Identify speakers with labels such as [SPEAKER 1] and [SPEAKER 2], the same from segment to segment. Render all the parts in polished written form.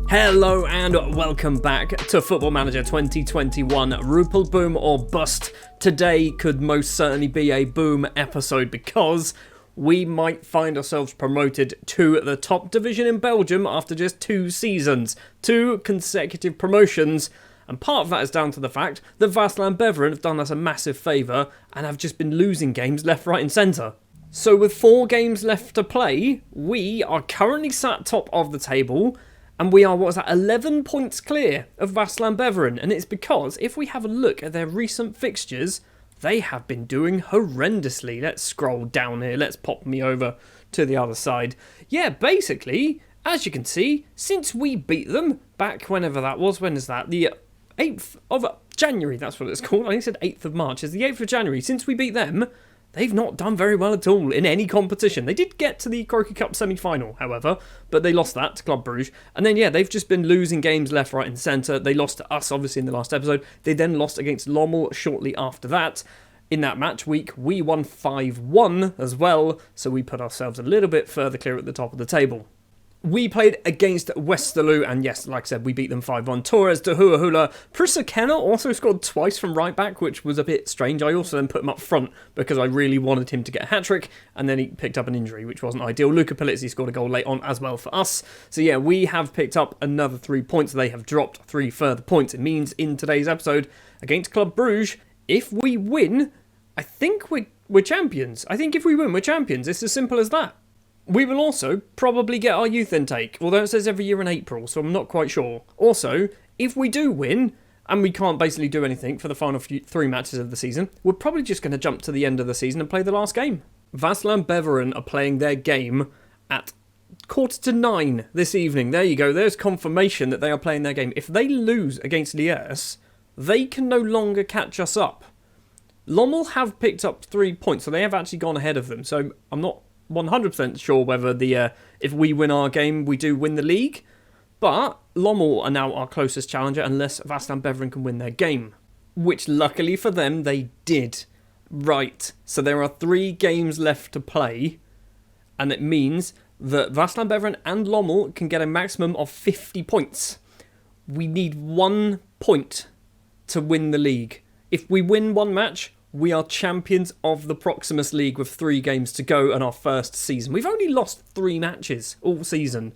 [SPEAKER 1] Hello and welcome back to Football Manager 2021. Rupel boom or bust. Today could most certainly be a boom episode because we might find ourselves promoted to the top division in Belgium after just 2 seasons. 2 consecutive promotions. And part of that is down to the fact that Beveren have done us a massive favour and have just been losing games left, right and centre. So with 4 games left to play, we are currently sat top of the table. And we are, 11 points clear of Beveren. And it's because if we have a look at their recent fixtures, they have been doing horrendously. Let's scroll down here. Let's pop me over to the other side. Yeah, basically, as you can see, since we beat them back whenever that was, when is that? The 8th of January, that's what it's called. I think it said 8th of March. It's the 8th of January. Since we beat them, they've not done very well at all in any competition. They did get to the Croquet Cup semi-final, however, but they lost that to Club Brugge. And then, yeah, they've just been losing games left, right and centre. They lost to us, obviously, in the last episode. They then lost against Lommel shortly after that. In that match week, we won 5-1 as well, so we put ourselves a little bit further clear at the top of the table. We played against Westerlo, and yes, like I said, we beat them 5-1. Torres, De Hula. Prisakena also scored twice from right back, which was a bit strange. I also then put him up front because I really wanted him to get a hat-trick, and then he picked up an injury, which wasn't ideal. Luca Palizzi scored a goal late on as well for us. So yeah, we have picked up another 3 points. They have dropped 3 further points. It means in today's episode against Club Brugge, if we win, I think we're champions. I think if we win, we're champions. It's as simple as that. We will also probably get our youth intake, although it says every year in April, so I'm not quite sure. Also, if we do win, and we can't basically do anything for the final 3 matches of the season, we're probably just going to jump to the end of the season and play the last game. Beveren are playing their game at 9:15 this evening. There you go, there's confirmation that they are playing their game. If they lose against Liège, they can no longer catch us up. Lommel have picked up 3 points, so they have actually gone ahead of them, so I'm not 100% sure whether if we win our game, we do win the league. But Lommel are now our closest challenger unless Beveren can win their game. Which luckily for them, they did. Right, so there are 3 games left to play. And it means that Beveren and Lommel can get a maximum of 50 points. We need 1 point to win the league. If we win 1 match, we are champions of the Proximus League with 3 games to go in our first season. We've only lost 3 matches all season.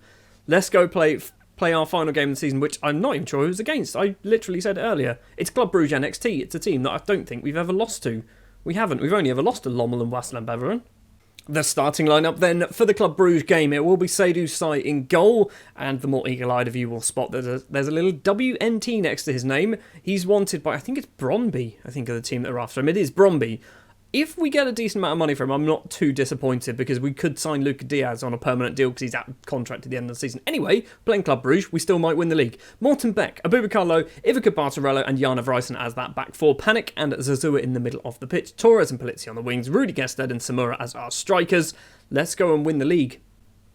[SPEAKER 1] Let's go play our final game of the season, which I'm not even sure who's against. I literally said it earlier. It's Club Brugge NXT. It's a team that I don't think we've ever lost to. We haven't. We've only ever lost to Lommel and Beveren. The starting lineup then for the Club Brugge game, it will be Seydou Sai in goal, and the more eagle-eyed of you will spot that there's a little WNT next to his name. He's wanted by, I think it's Bromby, I think, of the team that are after him. It is Bromby. If we get a decent amount of money for him, I'm not too disappointed because we could sign Luca Diaz on a permanent deal because he's out of contract at the end of the season. Anyway, playing Club Brugge, we still might win the league. Morten Beck, Abubakar Keita, Ivica Bartarello and Jana Vrysen as that back 4. Panic and Zazua in the middle of the pitch. Torres and Palizzi on the wings. Rudy Gested and Samura as our strikers. Let's go and win the league.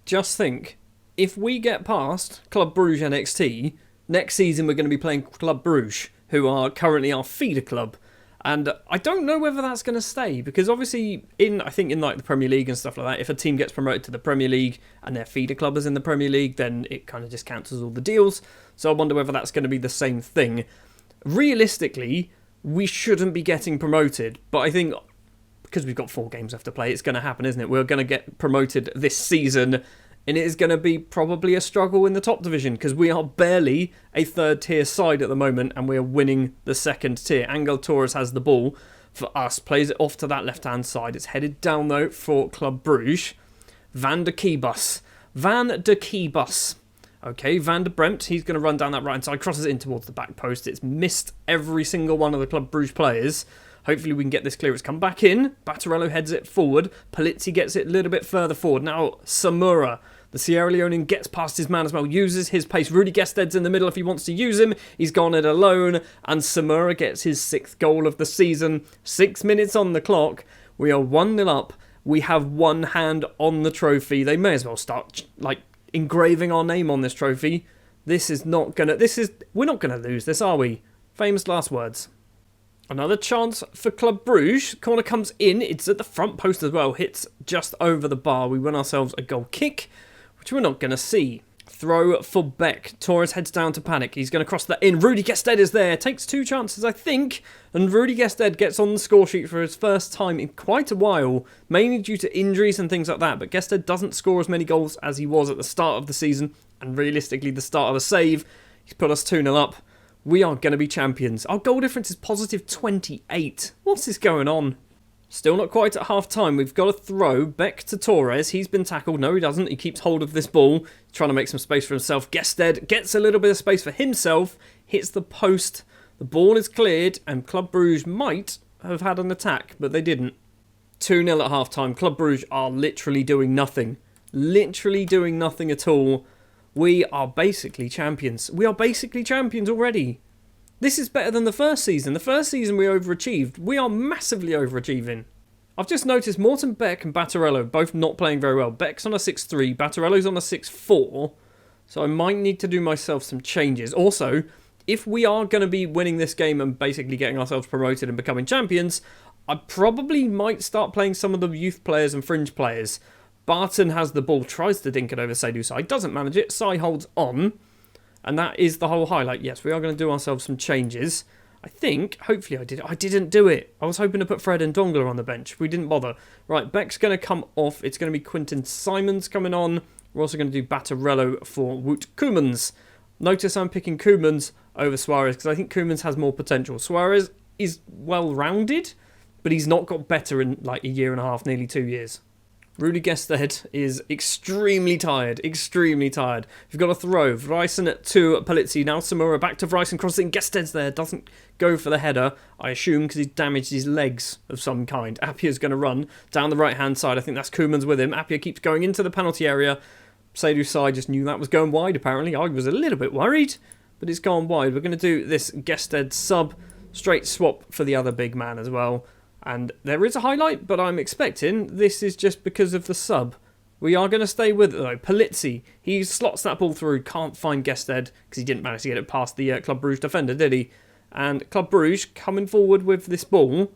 [SPEAKER 1] Just think, if we get past Club Brugge NXT, next season we're going to be playing Club Brugge, who are currently our feeder club. And I don't know whether that's going to stay, because obviously in like the Premier League and stuff like that, if a team gets promoted to the Premier League and their feeder club is in the Premier League, then it kind of just cancels all the deals. So I wonder whether that's going to be the same thing. Realistically, we shouldn't be getting promoted, but I think because we've got 4 games left to play, it's going to happen, isn't it? We're going to get promoted this season, and it is going to be probably a struggle in the top division because we are barely a 3rd tier side at the moment and we're winning the 2nd tier. Angel Torres has the ball for us, plays it off to that left-hand side. It's headed down, though, for Club Brugge. Van der Keebus. Okay, Van der Bremt, he's going to run down that right-hand side, crosses it in towards the back post. It's missed every single one of the Club Brugge players. Hopefully we can get this clear. It's come back in. Bartarello heads it forward. Palizzi gets it a little bit further forward. Now Samura, the Sierra Leonean, gets past his man as well. Uses his pace. Rudy Gested's in the middle if he wants to use him. He's gone it alone. And Samura gets his 6th goal of the season. 6 minutes on the clock. We are 1-0 up. We have one hand on the trophy. They may as well start engraving our name on this trophy. We're not gonna lose this, are we? Famous last words. Another chance for Club Brugge. Corner comes in. It's at the front post as well. Hits just over the bar. We win ourselves a goal kick. which we're not going to see. Throw for Beck. Torres heads down to panic. He's going to cross that in. Rudy Gested is there. Takes 2 chances, I think. And Rudy Gested gets on the score sheet for his first time in quite a while, mainly due to injuries and things like that. But Gested doesn't score as many goals as he was at the start of the season. And realistically, the start of the save, he's put us 2-0 up. We are going to be champions. Our goal difference is positive 28. What's this going on? Still not quite at half-time. We've got a throw. Beck to Torres. He's been tackled. No, he doesn't. He keeps hold of this ball. Trying to make some space for himself. Gested gets a little bit of space for himself. Hits the post. The ball is cleared. And Club Brugge might have had an attack, but they didn't. 2-0 at half-time. Club Brugge are literally doing nothing. Literally doing nothing at all. We are basically champions. We are basically champions already. This is better than the first season. The first season we overachieved. We are massively overachieving. I've just noticed Morten Beck and Battarello both not playing very well. Beck's on a 6-3, Battarello's on a 6-4. So I might need to do myself some changes. Also, if we are going to be winning this game and basically getting ourselves promoted and becoming champions, I probably might start playing some of the youth players and fringe players. Barton has the ball, tries to dink it over Seydou Sai, doesn't manage it. Sai holds on. And that is the whole highlight. Yes, we are going to do ourselves some changes. I think, hopefully I did. I didn't do it. I was hoping to put Fred and Dongler on the bench. We didn't bother. Right, Beck's going to come off. It's going to be Quinton Simons coming on. We're also going to do Battarello for Wout Koemans. Notice I'm picking Koemans over Suarez because I think Koemans has more potential. Suarez is well-rounded, but he's not got better in like a year and a half, nearly 2 years. Rudy Gested is extremely tired. Extremely tired. We've got a throw. Vryson to Palizzi. Now Samura back to Vryson. Crossing. Gested's there. Doesn't go for the header, I assume, because he's damaged his legs of some kind. Appiah's going to run down the right-hand side. I think that's Koemans with him. Appiah keeps going into the penalty area. Seydou Sai just knew that was going wide, apparently. I was a little bit worried, but it's gone wide. We're going to do this Gested sub. Straight swap for the other big man as well. And there is a highlight, but I'm expecting this is just because of the sub. We are going to stay with it, though. Palizzi, he slots that ball through, can't find Gested, because he didn't manage to get it past the Club Brugge defender, did he? And Club Brugge coming forward with this ball.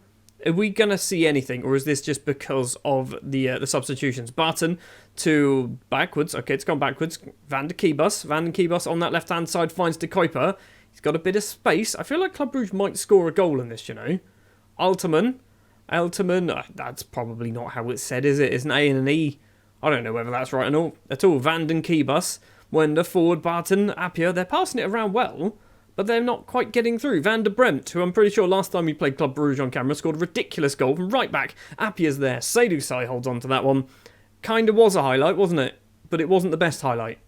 [SPEAKER 1] Are we going to see anything, or is this just because of the substitutions? Barton to backwards. Okay, it's gone backwards. Van der Keebus on that left-hand side finds De Kuiper. He's got a bit of space. I feel like Club Brugge might score a goal in this, you know. Altman, that's probably not how it's said, is it? It's an A and an E. I don't know whether that's right or not at all. Van den Keebus, Wender, forward, Barton, Appiah. They're passing it around well, but they're not quite getting through. Van der Bremt, who I'm pretty sure last time we played Club Brugge on camera, scored a ridiculous goal from right back. Appiah's there. Seydou Sai holds on to that one. Kind of was a highlight, wasn't it? But it wasn't the best highlight.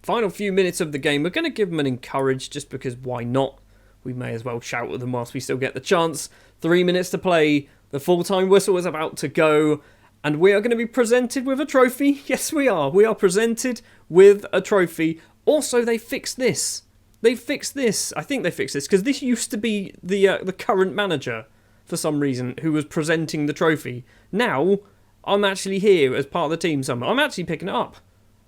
[SPEAKER 1] Final few minutes of the game. We're going to give them an encourage just because why not? We may as well shout at them whilst we still get the chance. 3 minutes to play. The full-time whistle is about to go. And we are going to be presented with a trophy. Yes, we are. We are presented with a trophy. Also, they fixed this. They fixed this. I think they fixed this because this used to be the current manager for some reason who was presenting the trophy. Now, I'm actually here as part of the team somewhere. I'm actually picking it up.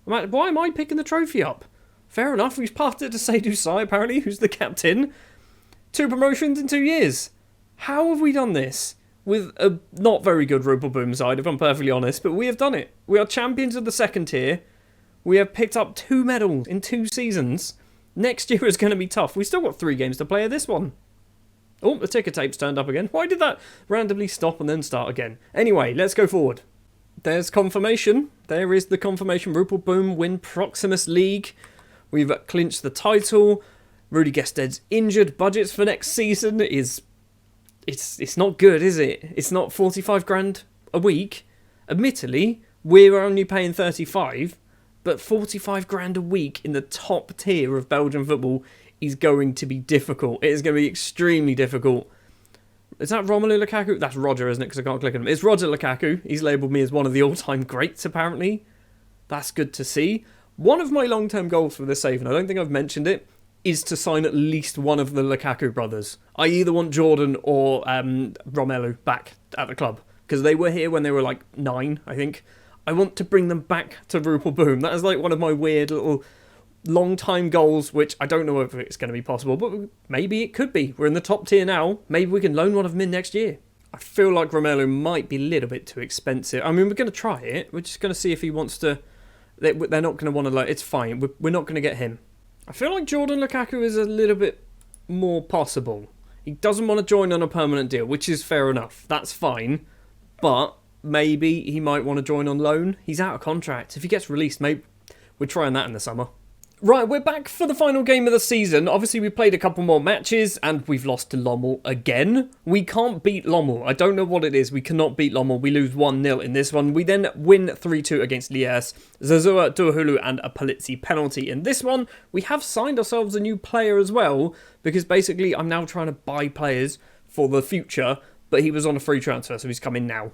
[SPEAKER 1] Why am I picking the trophy up? Fair enough. We've passed it to Seydou Sai, apparently, who's the captain. 2 promotions in 2 years. How have we done this? With a not very good Rupel Boom side, if I'm perfectly honest, but we have done it. We are champions of the second tier. We have picked up 2 medals in 2 seasons. Next year is going to be tough. We've still got 3 games to play of this one. Oh, the ticker tape's turned up again. Why did that randomly stop and then start again? Anyway, let's go forward. There's confirmation. There is the confirmation. Rupel Boom win Proximus League. We've clinched the title. Rudy Gested's injured. Budgets for next season is... It's not good, is it? It's not 45 grand a week. Admittedly, we're only paying 35, but 45 grand a week in the top tier of Belgian football is going to be difficult. It is going to be extremely difficult. Is that Romelu Lukaku? That's Roger, isn't it? Because I can't click on him. It's Roger Lukaku. He's labelled me as one of the all-time greats, apparently. That's good to see. One of my long-term goals for this save, and I don't think I've mentioned it, is to sign at least one of the Lukaku brothers. I either want Jordan or Romelu back at the club, because they were here when they were like 9, I think. I want to bring them back to Rupel Boom. That is like one of my weird little long-time goals, which I don't know if it's going to be possible, but maybe it could be. We're in the top tier now. Maybe we can loan one of them in next year. I feel like Romelu might be a little bit too expensive. I mean, we're going to try it. We're just going to see if he wants to they're not going to want to, like, it's fine. We're not going to get him. I feel like Jordan Lukaku is a little bit more possible. He doesn't want to join on a permanent deal, which is fair enough. That's fine. But maybe he might want to join on loan. He's out of contract. If he gets released, maybe we're trying that in the summer. Right, we're back for the final game of the season. Obviously, we played a couple more matches, and we've lost to Lommel again. We can't beat Lommel. I don't know what it is. We cannot beat Lommel. We lose 1-0 in this one. We then win 3-2 against Liège. Zazua, Duahulu, and a Polizzi penalty. In this one, we have signed ourselves a new player as well, because basically, I'm now trying to buy players for the future, but he was on a free transfer, so he's coming now.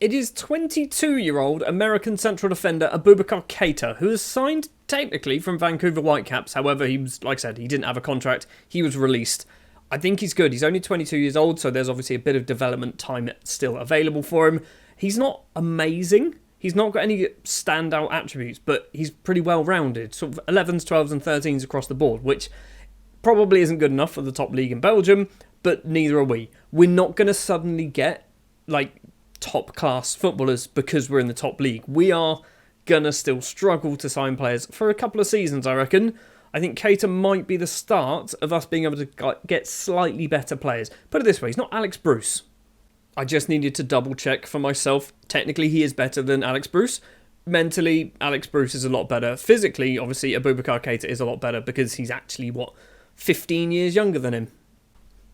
[SPEAKER 1] It is 22-year-old American central defender Abubakar Keita, who is signed technically from Vancouver Whitecaps. However, he was, like I said, he didn't have a contract. He was released. I think he's good. He's only 22 years old, so there's obviously a bit of development time still available for him. He's not amazing. He's not got any standout attributes, but he's pretty well-rounded. Sort of 11s, 12s, and 13s across the board, which probably isn't good enough for the top league in Belgium, but neither are we. We're not going to suddenly get, like, top-class footballers because we're in the top league. We are going to still struggle to sign players for a couple of seasons, I reckon. I think Keita might be the start of us being able to get slightly better players. Put it this way, he's not Alex Bruce. I just needed to double-check for myself. Technically, he is better than Alex Bruce. Mentally, Alex Bruce is a lot better. Physically, obviously, Abubakar Keita is a lot better because he's actually, 15 years younger than him.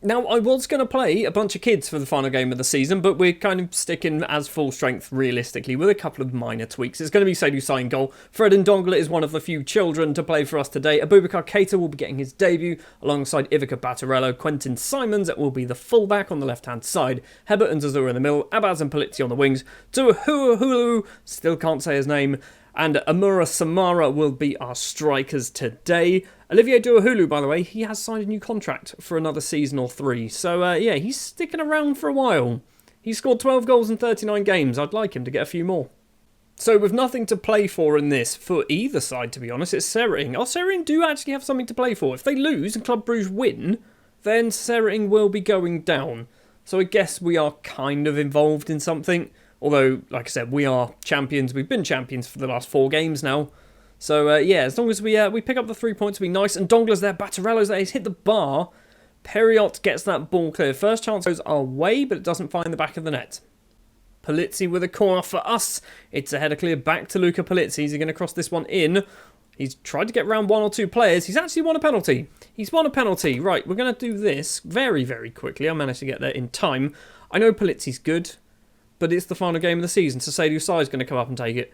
[SPEAKER 1] Now, I was going to play a bunch of kids for the final game of the season, but we're kind of sticking as full strength realistically with a couple of minor tweaks. It's going to be Seydou Sy in goal. Fred Ndongala is one of the few children to play for us today. Abubakar Keita will be getting his debut alongside Ivica Battarello. Quentin Simons will be the fullback on the left-hand side. Hebert and Zazura in the middle. Abaz and Polizzi on the wings. Duahulu, still can't say his name. And Amura Samara will be our strikers today. Olivier Duahulu, by the way, he has signed a new contract for another season or 3. So, yeah, he's sticking around for a while. He scored 12 goals in 39 games. I'd like him to get a few more. So, with nothing to play for in this, for either side, to be honest, it's Seraing. Oh, Seraing do actually have something to play for. If they lose and Club Brugge win, then Seraing will be going down. So, I guess we are kind of involved in something. Although, like I said, we are champions. We've been champions for the last 4 games now. So, yeah, as long as we pick up the 3 points, it'll be nice. And Dongla's there, Battarello's there, he's hit the bar. Periot gets that ball clear. First chance goes our way, but it doesn't find the back of the net. Polizzi with a corner for us. It's a header clear back to Luca Polizzi. Is he going to cross this one in? He's tried to get around 1 or 2 players. He's actually won a penalty. He's won a penalty. Right, we're going to do this very, very quickly. I managed to get there in time. I know Polizzi's good, but it's the final game of the season, so Seydou Sy is going to come up and take it.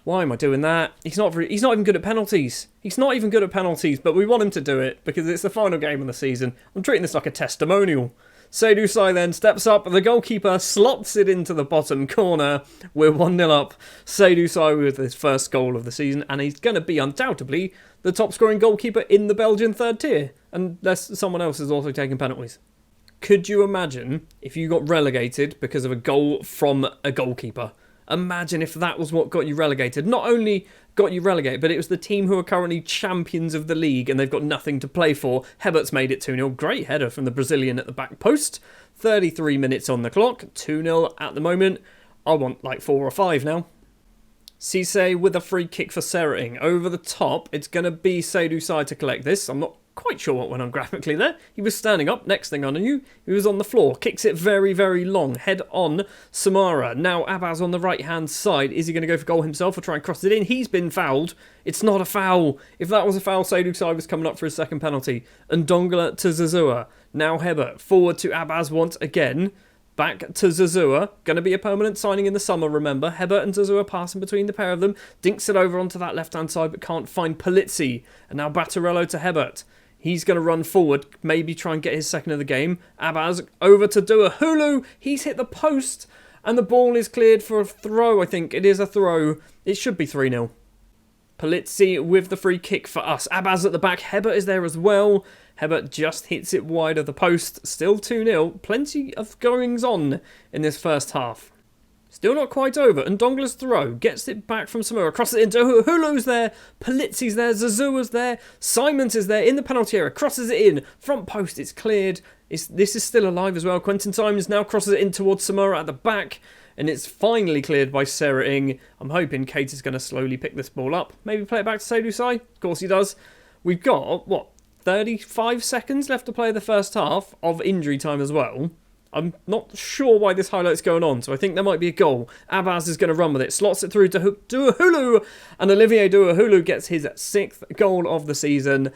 [SPEAKER 1] Why am I doing that? He's not even good at penalties. He's not even good at penalties, but we want him to do it because it's the final game of the season. I'm treating this like a testimonial. Seydou Sy then steps up. The goalkeeper slots it into the bottom corner. We're 1-0 up. Seydou Sy with his first goal of the season, and he's going to be undoubtedly the top scoring goalkeeper in the Belgian third tier, unless someone else is also taking penalties. Could you imagine if you got relegated because of a goal from a goalkeeper? Imagine if that was what got you relegated. Not only got you relegated, but it was the team who are currently champions of the league and they've got nothing to play for. Hebert's made it 2-0. Great header from the Brazilian at the back post. 33 minutes on the clock. 2-0 at the moment. I want like 4 or 5 now. Cisse with a free kick for Seraing. Over the top, it's going to be Seydou Sy to collect this. I'm not quite sure what went on graphically there. He was standing up. Next thing I knew, he was on the floor. Kicks it very, very long. Head on Samara. Now Abaz on the right-hand side. Is he going to go for goal himself or try and cross it in? He's been fouled. It's not a foul. If that was a foul, Seydou Sy was coming up for his second penalty. And Ndongala to Zazua. Now Hebert. Forward to Abaz once again. Back to Zazua. Going to be a permanent signing in the summer, remember. Hebert and Zazua passing between the pair of them. Dinks it over onto that left-hand side, but can't find Polizzi. And now Battarello to Hebert. He's going to run forward, maybe try and get his second of the game. Abaz over to Duahulu. He's hit the post, and the ball is cleared for a throw, I think. It is a throw. It should be 3-0. Polizzi with the free kick for us. Abaz at the back. Hebert is there as well. Hebert just hits it wide of the post. Still 2-0. Plenty of goings on in this first half. Still not quite over. And Ndongala's throw gets it back from Samura. Crosses it into Hulu's there. Polizzi's there. Zazua's there. Simons is there in the penalty area. Crosses it in. Front post. It's cleared. This is still alive as well. Quentin Simons now crosses it in towards Samura at the back. and it's finally cleared by Seraing. I'm hoping Keita's going to slowly pick this ball up. Maybe play it back to Seydou. Of course he does. We've got, 35 seconds left to play the first half of injury time as well. I'm not sure why this highlight's going on, so I think there might be a goal. Abaz is going to run with it, slots it through to Douahulu, and Olivier Douahulu gets his 6th goal of the season.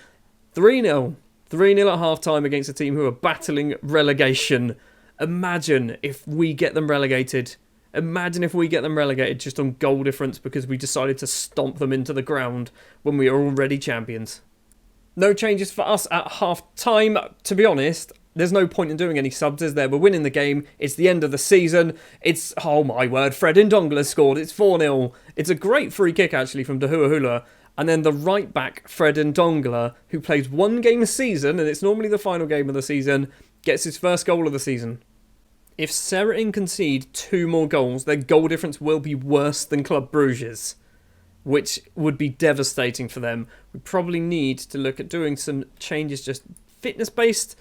[SPEAKER 1] 3-0. 3-0 at half-time against a team who are battling relegation. Imagine if we get them relegated. Imagine if we get them relegated just on goal difference because we decided to stomp them into the ground when we are already champions. No changes for us at half-time. To be honest, there's no point in doing any subs, is there? We're winning the game. It's the end of the season. It's, oh my word, Fred Ndongla scored. It's 4-0. It's a great free kick, actually, from Douahulu. And then the right-back, Fred Ndongla, who plays one game a season, and it's normally the final game of the season, gets his first goal of the season. If Seraing concede 2 more goals, their goal difference will be worse than Club Brugge's, which would be devastating for them. We probably need to look at doing some changes, just fitness-based.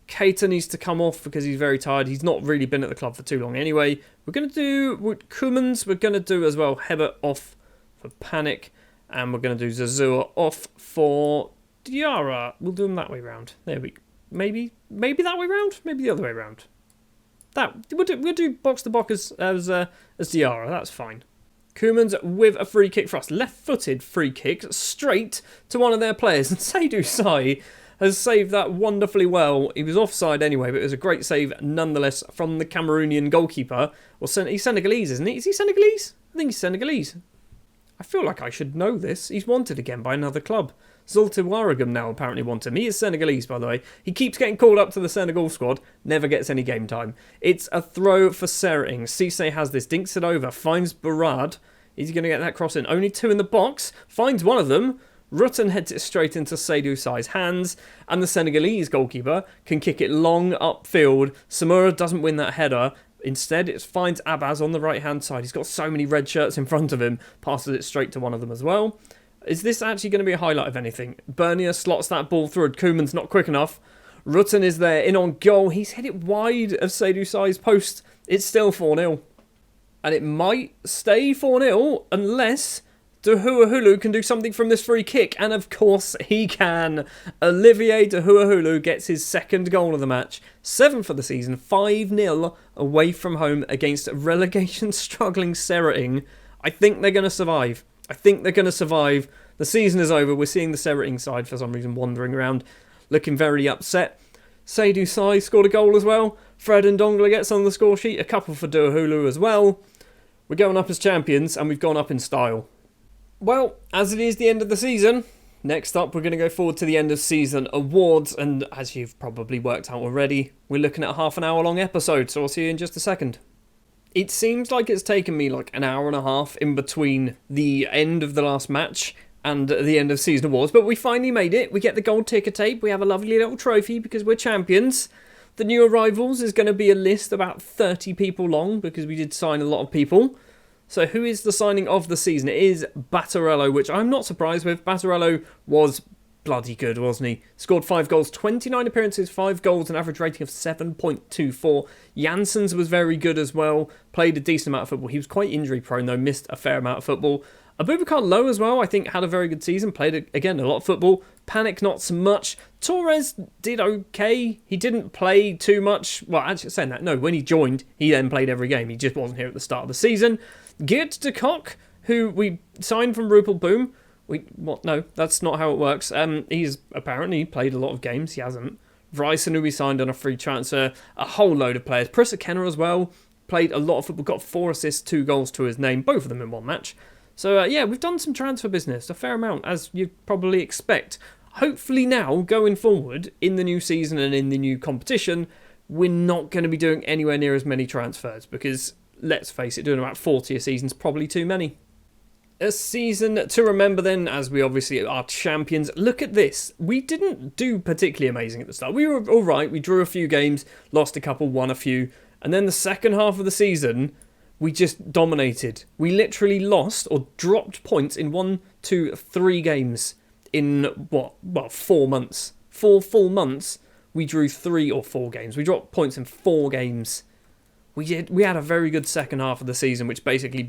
[SPEAKER 1] Keita needs to come off because he's very tired. He's not really been at the club for too long anyway. We're going to do Koemans. We're going to do as well Hebert off for Panic. And we're going to do Zazua off for Diarra. We'll do them that way round. There we go. Maybe that way round? Maybe the other way round. We'll do box to box as Diarra. That's fine. Koemans with a free kick for us. Left-footed free kick straight to one of their players. And Seydou Sai has saved that wonderfully well. He was offside anyway, but it was a great save nonetheless from the Cameroonian goalkeeper. Well, he's Senegalese, isn't he? Is he Senegalese? I think he's Senegalese. I feel like I should know this. He's wanted again by another club. Zulte Waregem now apparently want him. He is Senegalese, by the way. He keeps getting called up to the Senegal squad, never gets any game time. It's a throw for Seraing. Cisse has this, dinks it over, finds Barad. Is he going to get that cross in? Only 2 in the box, finds one of them. Rutten heads it straight into Seydou Sai's hands, and the Senegalese goalkeeper can kick it long upfield. Samura doesn't win that header. Instead, it finds Abaz on the right-hand side. He's got so many red shirts in front of him. Passes it straight to one of them as well. Is this actually going to be a highlight of anything? Bernier slots that ball through. Koeman's not quick enough. Rutten is there, in on goal. He's hit it wide of Seydou Sai's post. It's still 4-0. And it might stay 4-0 unless Douahulu can do something from this free kick. And of course he can. Olivier Douahulu gets his 2nd goal of the match. 7 for the season. 5-0 away from home against relegation struggling Seraing. I think they're going to survive. The season is over. We're seeing the Seraing side for some reason wandering around, looking very upset. Seydou Sai scored a goal as well. Fred Ndongla gets on the score sheet. A couple for Douahulu as well. We're going up as champions, and we've gone up in style. Well, as it is the end of the season, next up we're going to go forward to the end of season awards, and as you've probably worked out already, we're looking at a half an hour long episode, so I'll see you in just a second. It seems like it's taken me like an hour and a half in between the end of the last match and the end of season awards, but we finally made it. We get the gold ticker tape, we have a lovely little trophy because we're champions. The new arrivals is going to be a list about 30 people long because we did sign a lot of people. So who is the signing of the season? It is Battarello, which I'm not surprised with. Battarello was bloody good, wasn't he? Scored 5 goals, 29 appearances, 5 goals, an average rating of 7.24. Janssens was very good as well. Played a decent amount of football. He was quite injury prone though, missed a fair amount of football. Abubakar Low as well, I think, had a very good season. Played, again, a lot of football. Panic, not so much. Torres did okay. He didn't play too much. Well, actually, saying that, no, when he joined, he then played every game. He just wasn't here at the start of the season. Geert de Kock, who we signed from Rupel Boom. No, that's not how it works. He's apparently played a lot of games. He hasn't. Vryson, who we signed on a free transfer. A whole load of players. Prissa Kenner as well. Played a lot of football. Got 4 assists, 2 goals to his name. Both of them in one match. So, yeah, we've done some transfer business. A fair amount, as you'd probably expect. Hopefully now, going forward, in the new season and in the new competition, we're not going to be doing anywhere near as many transfers. Because, let's face it, doing about 40 a season is probably too many. A season to remember then, as we obviously are champions. Look at this. We didn't do particularly amazing at the start. We were alright. We drew a few games, lost a couple, won a few. And then the second half of the season, we just dominated. We literally lost or dropped points in 1, 2, 3 games in 4 months. 4 full months, we drew 3 or 4 games. We dropped points in 4 games. We had a very good second half of the season, which basically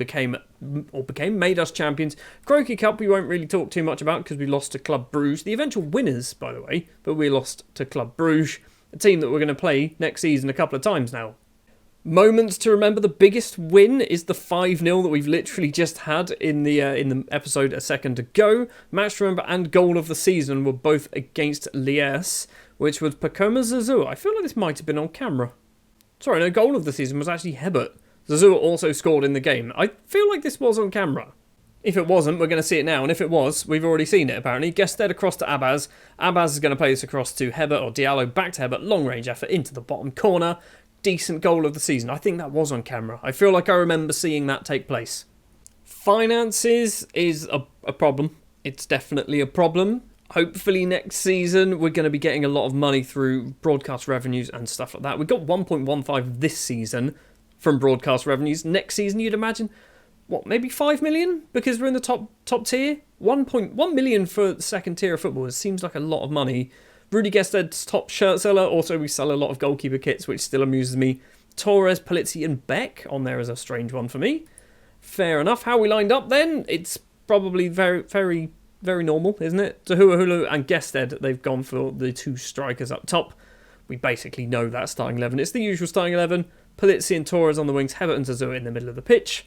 [SPEAKER 1] made us champions. Croquet Cup we won't really talk too much about because we lost to Club Brugge. The eventual winners, by the way, but we lost to Club Brugge, a team that we're going to play next season a couple of times now. Moments to remember: the biggest win is the 5-0 that we've literally just had in the episode a second ago. Match to remember and goal of the season were both against Liège, which was Pacoma Zazua. I feel like this might have been on camera. Sorry, no, goal of the season was actually Hebert. Zazua also scored in the game. I feel like this was on camera. If it wasn't, we're going to see it now. And if it was, we've already seen it, apparently. Gested across to Abaz. Abaz is going to play this across to Hebert, or Diallo back to Hebert. Long range effort into the bottom corner. Decent goal of the season. I think that was on camera. I feel like I remember seeing that take place. Finances is a problem. It's definitely a problem. Hopefully next season we're going to be getting a lot of money through broadcast revenues and stuff like that. We got 1.15 this season from broadcast revenues. Next season you'd imagine, what, maybe 5 million? Because we're in the top tier? 1.1 million for second tier of football. It seems like a lot of money. Rudy Gested's top shirt seller. Also, we sell a lot of goalkeeper kits, which still amuses me. Torres, Palizzi and Beck on there is a strange one for me. Fair enough. How we lined up then? It's probably very, very, very normal, isn't it? Tahuahulu and Gested, they've gone for the two strikers up top. We basically know that starting 11. It's the usual starting 11. Palizzi and Torres on the wings, Hebert and Zazua in the middle of the pitch.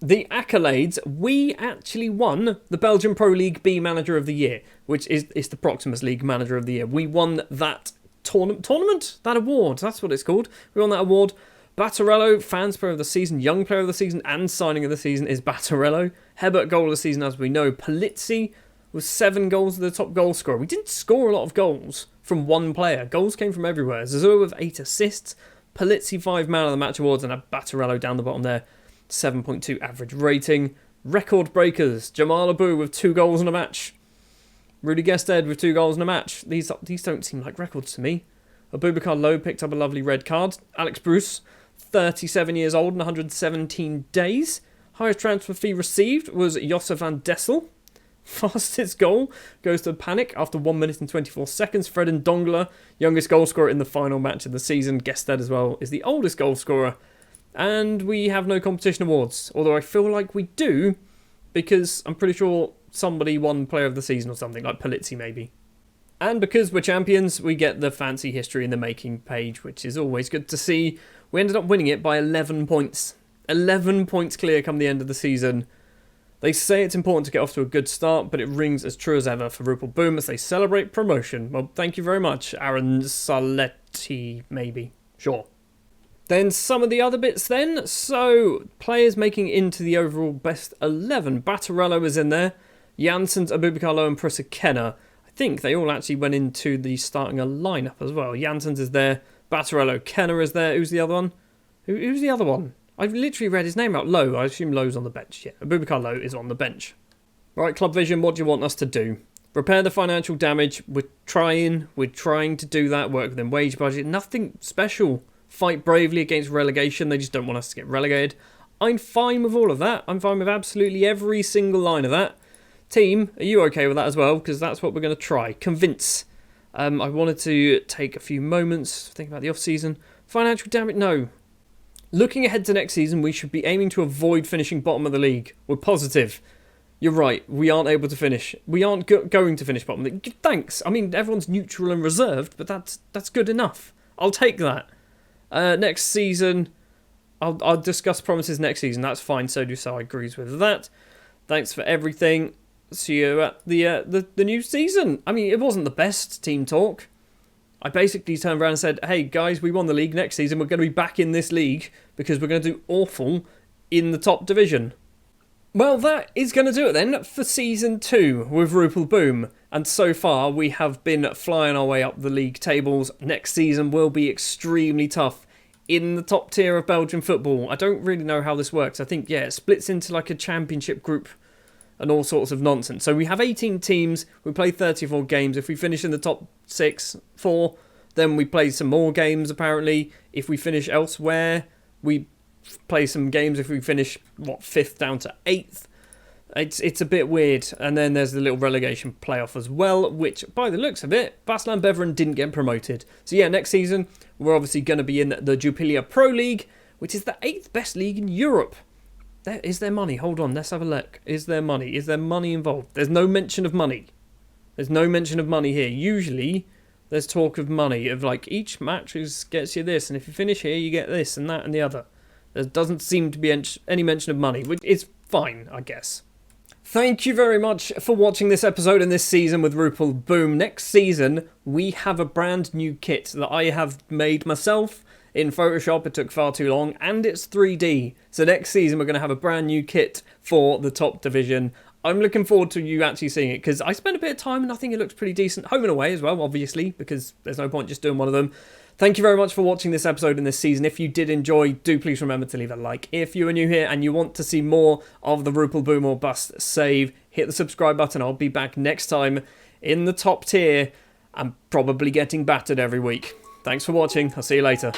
[SPEAKER 1] The Accolades, we actually won the Belgian Pro League B Manager of the Year, which is the Proximus League Manager of the Year. We won that tournament? That award, that's what it's called. We won that award. Battarello, Fans Player of the Season, Young Player of the Season, and Signing of the Season is Battarello. Hebert, Goal of the Season, as we know. Palizzi was 7 goals, the top goal scorer. We didn't score a lot of goals from one player. Goals came from everywhere. Zazua with 8 assists. Palizzi 5 Man of the Match awards, and a Battarello down the bottom there. 7.2 average rating. Record breakers: Jamal Abu with 2 goals in a match. Rudy Gested with 2 goals in a match. These don't seem like records to me. Abubakar Lowe picked up a lovely red card. Alex Bruce, 37 years old and 117 days. Highest transfer fee received was Josef van Dessel. Fastest goal goes to Panic after 1 minute and 24 seconds. Fred Ndongla, youngest goal scorer in the final match of the season. Gested as well is the oldest goal scorer. And we have no competition awards, although I feel like we do, because I'm pretty sure somebody won Player of the Season or something, like Palizzi maybe. And because we're champions, we get the fancy history in the making page, which is always good to see. We ended up winning it by 11 points. 11 points clear come the end of the season. They say it's important to get off to a good start, but it rings as true as ever for Rupel Boom as they celebrate promotion. Well, thank you very much, Aaron Saletti, maybe. Sure. Then some of the other bits then. So, players making into the overall best 11. Battarello is in there. Janssens, Abubakar Lowe and Prissa Kenner. I think they all actually went into the starting a lineup as well. Janssens is there. Battarello, Kenner is there. Who's the other one? Who's the other one? I've literally read his name out. Lowe. I assume Lowe's on the bench. Yeah, Abubakar Lowe is on the bench. Right, Club Vision, what do you want us to do? Repair the financial damage. We're trying to do that. Work within wage budget. Nothing special. Fight bravely against relegation. They just don't want us to get relegated. I'm fine with all of that. I'm fine with absolutely every single line of that. Team, are you okay with that as well? Because that's what we're going to try. Convince. I wanted to take a few moments, think about the off-season. Financial damage, no. Looking ahead to next season, we should be aiming to avoid finishing bottom of the league. We're positive. You're right, we aren't able to finish. We aren't going to finish bottom of the league. Thanks. I mean, everyone's neutral and reserved, but that's good enough. I'll take that. Next season, I'll discuss promises next season. That's fine. So agrees with that. Thanks for everything. See you at the new season. I mean, it wasn't the best team talk. I basically turned around and said, hey guys, we won the league. Next season we're going to be back in this league because we're going to do awful in the top division. Well, that is going to do it then for Season 2 with Rupel Boom. And so far, we have been flying our way up the league tables. Next season will be extremely tough in the top tier of Belgian football. I don't really know how this works. I think, yeah, it splits into like a championship group and all sorts of nonsense. So we have 18 teams. We play 34 games. If we finish in the top 4, then we play some more games, apparently. If we finish elsewhere, we play some games if we finish 5th down to 8th. It's a bit weird. And then there's the little relegation playoff as well, which by the looks of it, Beveren didn't get promoted. So yeah, next season we're obviously going to be in the Jupiler Pro League, which is the 8th best league in Europe. Is there money? Hold on, let's have a look. Is there money? Is there money involved? There's no mention of money. There's no mention of money here. Usually, there's talk of money, of like, each match gets you this, and if you finish here, you get this, and that, and the other. There doesn't seem to be any mention of money, which is fine, I guess. Thank you very much for watching this episode and this season with Rupel Boom. Next season, we have a brand new kit that I have made myself in Photoshop. It took far too long, and it's 3D. So next season, we're going to have a brand new kit for the top division. I'm looking forward to you actually seeing it, because I spent a bit of time and I think it looks pretty decent. Home and away as well, obviously, because there's no point just doing one of them. Thank you very much for watching this episode and this season. If you did enjoy, do please remember to leave a like. If you are new here and you want to see more of the Rupel Boom or Bust save, hit the subscribe button. I'll be back next time in the top tier and probably getting battered every week. Thanks for watching. I'll see you later.